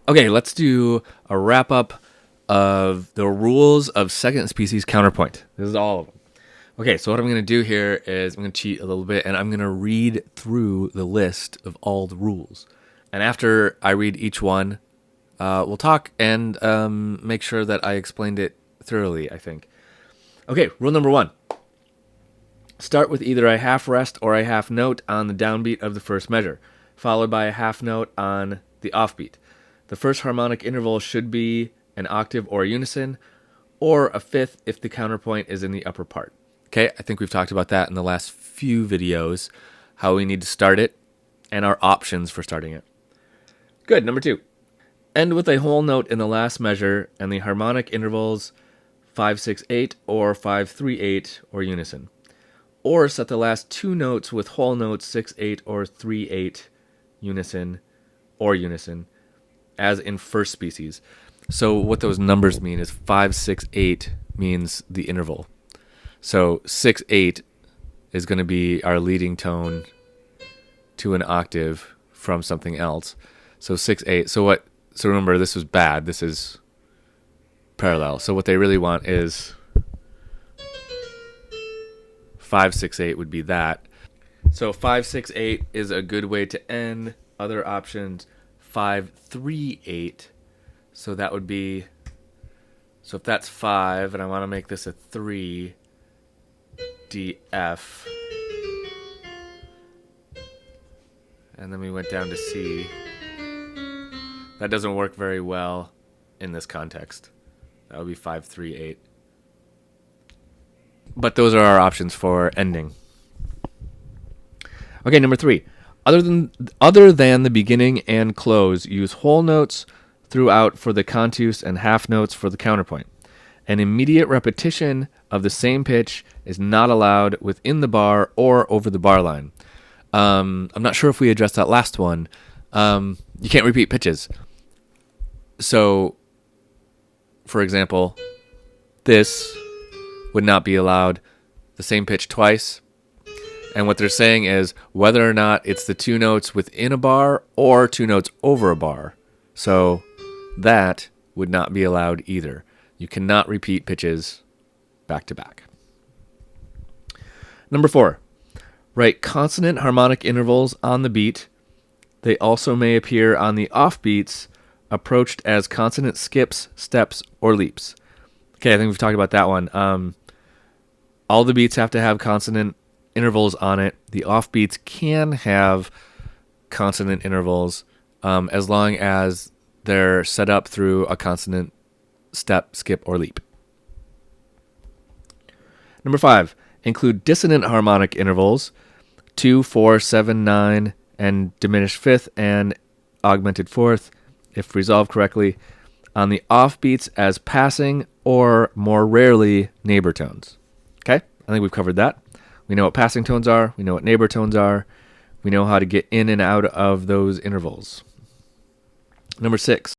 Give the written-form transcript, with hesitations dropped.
Okay, let's do a wrap up of the rules of second species counterpoint. This is all of them. Okay, so what I'm going to do here is I'm going to cheat a little bit and I'm going to read through the list of all the rules. And after I read each one, we'll talk and make sure that I explained it thoroughly, I think. Okay, rule number 1. Start with either a half rest or a half note on the downbeat of the first measure, followed by a half note on the offbeat. The first harmonic interval should be an octave or a unison, or a fifth if the counterpoint is in the upper part. Okay, I think we've talked about that in the last few videos, how we need to start it, and our options for starting it. Good, number 2. End with a whole note in the last measure and the harmonic intervals 5-6-8 or 5-3-8 or unison. Or set the last 2 notes with whole notes 6-8 or 3-8 unison or unison, as in first species. So what those numbers mean is 5-6-8 means the interval. So 6-8 is going to be our leading tone to an octave from something else. So 6-8. So remember, this was bad. This is parallel. So what they really want is 5-6-8 would be that. So 5-6-8 is a good way to end. Other options 5-3-8. So that would be, so if that's 5 and I want to make this a 3, D, F, and then we went down to C. That doesn't work very well in this context. That would be 5-3-8. But those are our options for ending. Okay, number 3. Other than the beginning and close, use whole notes throughout for the contus and half notes for the counterpoint. An immediate repetition of the same pitch is not allowed within the bar or over the bar line. I'm not sure if we addressed that last one. You can't repeat pitches. So, for example, this would not be allowed the same pitch twice. And what they're saying is whether or not it's the 2 notes within a bar or 2 notes over a bar. So that would not be allowed either. You cannot repeat pitches back to back. Number 4, write consonant harmonic intervals on the beat. They also may appear on the offbeats, approached as consonant skips, steps, or leaps. Okay, I think we've talked about that one. All the beats have to have consonant intervals on it. The offbeats can have consonant intervals as long as they're set up through a consonant step, skip, or leap. Number 5, include dissonant harmonic intervals 2, 4, 7, 9, and diminished fifth and augmented fourth, if resolved correctly, on the offbeats as passing or, more rarely, neighbor tones. Okay, I think we've covered that. We know what passing tones are. We know what neighbor tones are. We know how to get in and out of those intervals. Number 6.